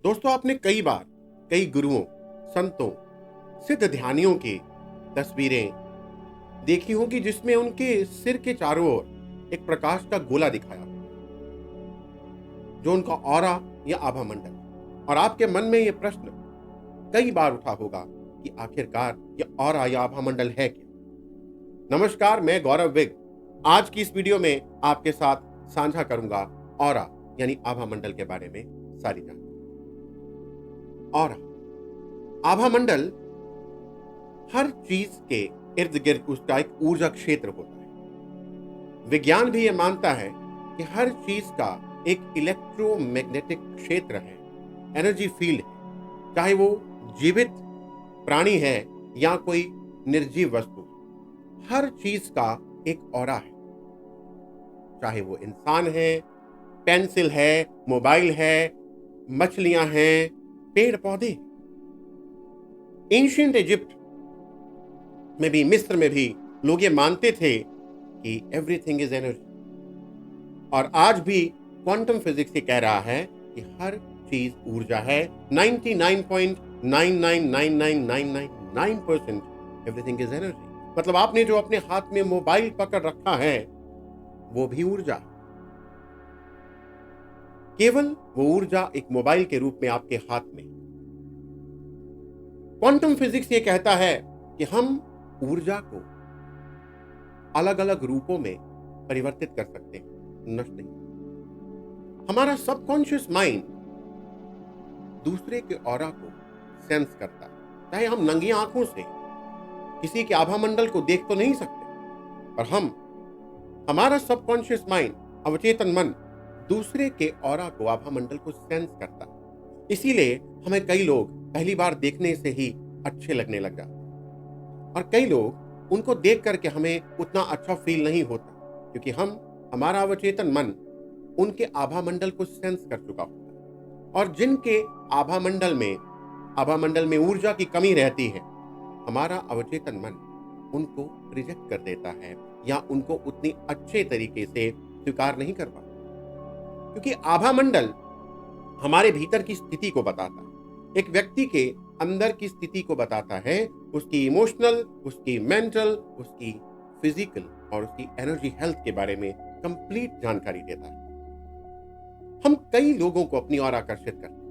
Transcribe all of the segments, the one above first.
दोस्तों, आपने कई बार कई गुरुओं, संतों, सिद्ध ध्यानियों की तस्वीरें देखी होंगी जिसमें उनके सिर के चारों ओर एक प्रकाश का गोला दिखाया हो, जो उनका ऑरा या आभा मंडल। और आपके मन में यह प्रश्न कई बार उठा होगा कि आखिरकार यह ऑरा या आभा मंडल है क्या। नमस्कार, मैं गौरव विग आज की इस वीडियो में आपके साथ साझा करूंगा ऑरा यानी आभा मंडल के बारे में सारी जानकारी। ऑरा, आभा मंडल हर चीज के इर्द गिर्द उसका एक ऊर्जा क्षेत्र होता है। विज्ञान भी यह मानता है कि हर चीज का एक इलेक्ट्रोमैग्नेटिक क्षेत्र है, एनर्जी फील्ड है, चाहे वो जीवित प्राणी है या कोई निर्जीव वस्तु। हर चीज का एक ऑरा है, चाहे वो इंसान है, पेंसिल है, मोबाइल है, मछलियां हैं, पेड़ पौधे। एंशिएंट इजिप्ट में भी, मिस्र में भी लोग ये मानते थे कि एवरीथिंग इज एनर्जी। और आज भी क्वांटम फिजिक्स ये कह रहा है कि हर चीज ऊर्जा है। 99.999999% एवरीथिंग इज एनर्जी। मतलब आपने जो अपने हाथ में मोबाइल पकड़ रखा है वो भी ऊर्जा है। केवल वो ऊर्जा एक मोबाइल के रूप में आपके हाथ में। क्वांटम फिजिक्स ये कहता है कि हम ऊर्जा को अलग अलग रूपों में परिवर्तित कर सकते हैं, नष्ट नहीं। हमारा सबकॉन्शियस माइंड दूसरे के ऑरा को सेंस करता है। चाहे हम नंगी आंखों से किसी के आभा मंडल को देख तो नहीं सकते, पर हमारा सबकॉन्शियस माइंड, अवचेतन मन, दूसरे के ऑरा को, आभा मंडल को सेंस करता है। इसीलिए हमें कई लोग पहली बार देखने से ही अच्छे लगने लग जाते हैं, और कई लोग उनको देख करके हमें उतना अच्छा फील नहीं होता, क्योंकि हमारा अवचेतन मन उनके आभा मंडल को सेंस कर चुका होता है। और जिनके आभा मंडल में ऊर्जा की कमी रहती है, हमारा अवचेतन मन उनको रिजेक्ट कर देता है या उनको उतनी अच्छे तरीके से स्वीकार नहीं कर पाता, क्योंकि आभा मंडल हमारे भीतर की स्थिति को बताता है। एक व्यक्ति के अंदर की स्थिति को बताता है, उसकी इमोशनल, उसकी मेंटल, उसकी फिजिकल और उसकी एनर्जी हेल्थ के बारे में कंप्लीट जानकारी देता है। हम कई लोगों को अपनी ओर आकर्षित करते हैं,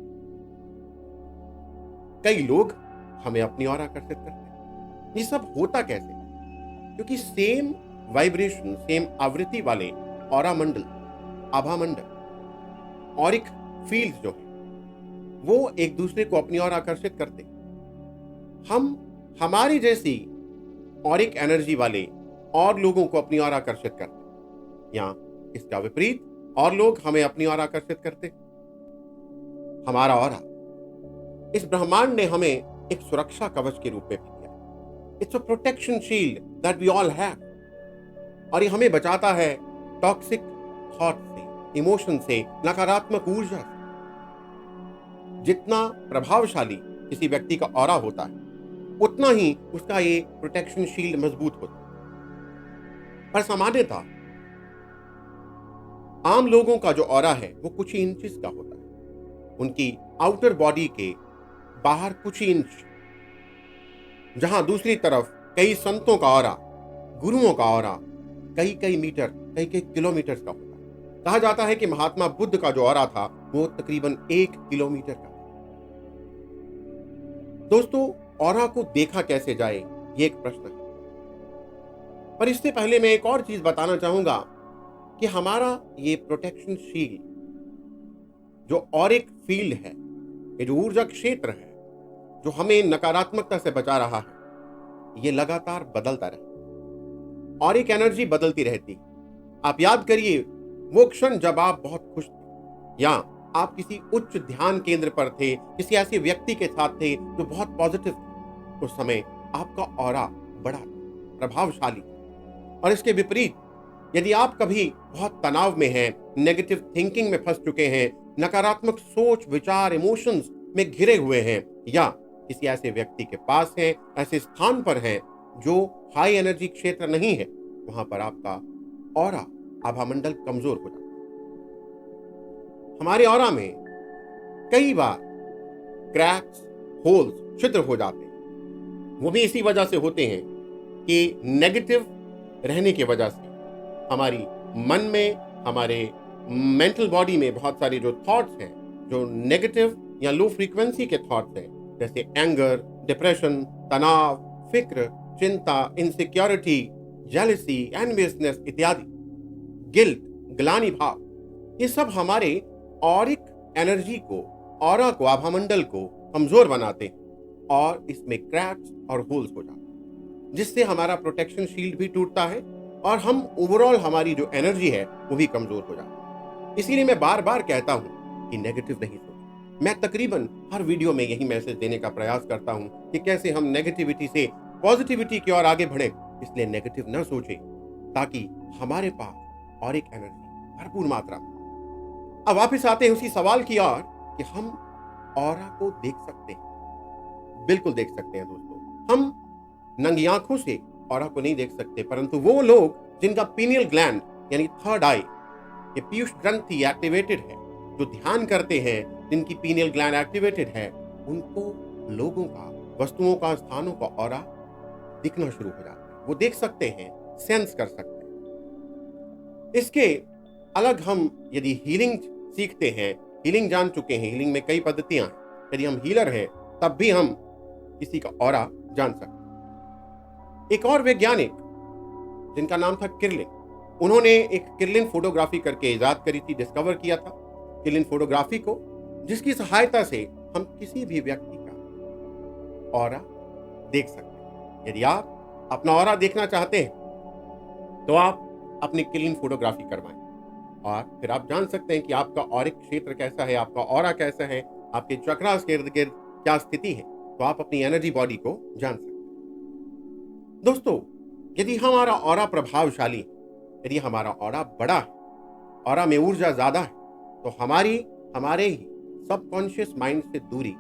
कई लोग हमें अपनी ओर आकर्षित करते हैं। ये सब होता कैसे? क्योंकि सेम वाइब्रेशन, सेम आवृत्ति वाले ऑरा मंडल, आभा मंडल, ऑरिक फील्ड जो है, वो एक दूसरे को अपनी ओर आकर्षित करते। हमारी जैसी ऑरिक एनर्जी वाले और लोगों को अपनी ओर आकर्षित करते, या इसका विपरीत, और लोग हमें अपनी ओर आकर्षित करते। हमारा ऑरा इस ब्रह्मांड ने हमें एक सुरक्षा कवच के रूप में भी दिया। It's a protection shield that we all have, और ये हमें बचाता है टॉक्सिक थॉट से, इमोशन से, नकारात्मक ऊर्जा से। जितना प्रभावशाली किसी व्यक्ति का ऑरा होता है, उतना ही उसका ये प्रोटेक्शन शील्ड मजबूत होता है। पर सामान्यतः आम लोगों का जो ऑरा है वो कुछ ही इंचेस का होता है। उनकी आउटर बॉडी के बाहर कुछ ही इंच, जहां दूसरी तरफ कई संतों का ऑरा, गुरुओं का ऑरा कई कई मीटर, कई कई किलोमीटर का होता है। कहा जाता है कि महात्मा बुद्ध का जो ऑरा था वो तकरीबन 1 किलोमीटर का। दोस्तों, ऑरा को देखा कैसे जाए, ये एक प्रश्न है। पर इससे पहले मैं एक और चीज बताना चाहूंगा कि हमारा ये प्रोटेक्शन शील्ड, जो ऑरिक फील्ड है, ये जो ऊर्जा क्षेत्र है, जो हमें नकारात्मकता से बचा रहा है, ये लगातार बदलता रहता है। ऑरिक एनर्जी बदलती रहती। आप याद करिए वो क्षण जब आप बहुत खुश थे, या आप किसी उच्च ध्यान केंद्र पर थे, किसी ऐसे व्यक्ति के साथ थे जो बहुत पॉजिटिव थे। उस समय आपका ऑरा बड़ा प्रभावशाली। और इसके विपरीत, यदि आप कभी बहुत तनाव में हैं, नेगेटिव थिंकिंग में फंस चुके हैं, नकारात्मक सोच, विचार, इमोशंस में घिरे हुए हैं, या किसी ऐसे व्यक्ति के पास हैं, ऐसे स्थान पर हैं जो हाई एनर्जी क्षेत्र नहीं है, वहां पर आपका ऑरा, आभा मंडल कमजोर हो जाता है। हमारे ऑरा में कई बार क्रैक्स, होल्स, छिद्र हो जाते हैं। वो भी इसी वजह से होते हैं कि नेगेटिव रहने की वजह से हमारी मन में, हमारे मेंटल बॉडी में बहुत सारे जो थॉट्स हैं, जो नेगेटिव या लो फ्रीक्वेंसी के थॉट्स हैं, जैसे एंगर, डिप्रेशन, तनाव, फिक्र, चिंता, इनसिक्योरिटी, जेलसी, एनवियसनेस इत्यादि, गिल्ट, ग्लानि भाव, ये सब हमारे ऑरिक एनर्जी को, ऑरा को, आभामंडल को कमजोर बनाते हैं और इसमें क्रैक्स और होल्स हो जाते हैं, जिससे हमारा प्रोटेक्शन शील्ड भी टूटता है और हम ओवरऑल हमारी जो एनर्जी है वो भी कमजोर हो जाती है। इसीलिए मैं बार बार कहता हूं कि नेगेटिव नहीं सोचें। मैं तकरीबन हर वीडियो में यही मैसेज देने का प्रयास करता हूं कि कैसे हम नेगेटिविटी से पॉजिटिविटी की ओर आगे बढ़े। इसलिए नेगेटिव न सोचें ताकि हमारे पास और एक एनर्जी भरपूर मात्रा में। अब वापिस आते हैं उसी सवाल की ओर कि हम ऑरा को देख सकते हैं। बिल्कुल देख सकते हैं दोस्तों। हम नंगी आंखों से ऑरा को नहीं देख सकते, परंतु वो लोग जिनका पीनियल ग्लैंड यानी थर्ड आई, ये पीयूष ग्रंथि एक्टिवेटेड है, जो ध्यान करते हैं, जिनकी पीनियल ग्लैंड एक्टिवेटेड है, उनको लोगों का, वस्तुओं का, स्थानों का ऑरा दिखना शुरू हो जाता है। वो देख सकते हैं, सेंस कर सकते हैं। इसके अलग हम यदि हीलिंग सीखते हैं, हीलिंग जान चुके हैं, हीलिंग में कई पद्धतियां हैं, यदि हम हीलर हैं तब भी हम किसी का ऑरा जान सकते हैं। एक और वैज्ञानिक जिनका नाम था किर्लिन, उन्होंने एक किर्लिन फोटोग्राफी करके इजाद करी थी, डिस्कवर किया था किर्लिन फोटोग्राफी को, जिसकी सहायता से हम किसी भी व्यक्ति का ऑरा देख सकते हैं। यदि आप अपना ऑरा देखना चाहते हैं तो आप अपनी किर्लिन फोटोग्राफी करवाएं और फिर आप जान सकते हैं कि आपका ऑरिक क्षेत्र कैसा है, आपका ऑरा कैसा है, आपके चक्रास के इर्द गिर्द क्या स्थिति है, तो आप अपनी एनर्जी बॉडी को जान सकते हैं। दोस्तों, यदि हमारा ऑरा प्रभावशाली है, यदि हमारा ऑरा बड़ा है, ऑरा में ऊर्जा ज्यादा है, तो हमारे ही सबकॉन्शियस माइंड से दूरी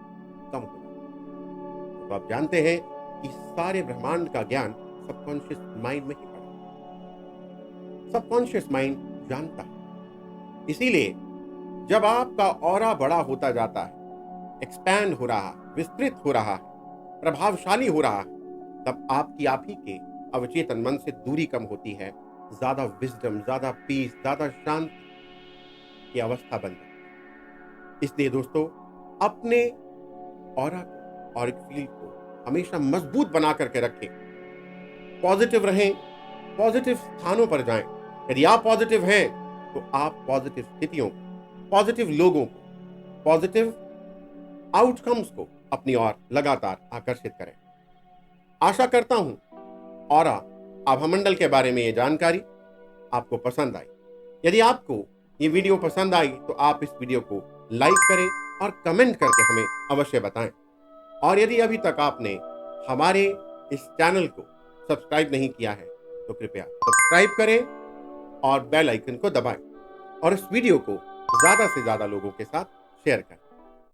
कम हो जाती है। तो आप जानते हैं कि सारे ब्रह्मांड का ज्ञान सबकॉन्शियस माइंड में ही पड़ा है। सबकॉन्शियस माइंड जानता है। इसीलिए जब आपका ऑरा बड़ा होता जाता है, एक्सपैंड हो रहा है, विस्तृत हो रहा है, प्रभावशाली हो रहा है, तब आपकी आप ही के अवचेतन मन से दूरी कम होती है, ज्यादा विजडम, ज्यादा पीस, ज्यादा शांति की अवस्था बन जाती है। इसलिए दोस्तों, अपने ऑरा को, ऑरिक फील्ड को हमेशा मजबूत बना करके रखें। पॉजिटिव रहें, पॉजिटिव स्थानों पर जाएं। यदि आप पॉजिटिव हैं तो आप पॉजिटिव स्थितियों, पॉजिटिव लोगों को, पॉजिटिव आउटकम्स को अपनी ओर लगातार आकर्षित करें। आशा करता हूं ऑरा, आभामंडल के बारे में ये जानकारी आपको पसंद आई। यदि आपको ये वीडियो पसंद आई तो आप इस वीडियो को लाइक करें और कमेंट करके हमें अवश्य बताएं। और यदि अभी तक आपने हमारे इस चैनल को सब्सक्राइब नहीं किया है तो कृपया सब्सक्राइब करें और बेल आइकन को दबाएं और इस वीडियो को ज्यादा से ज्यादा लोगों के साथ शेयर करें।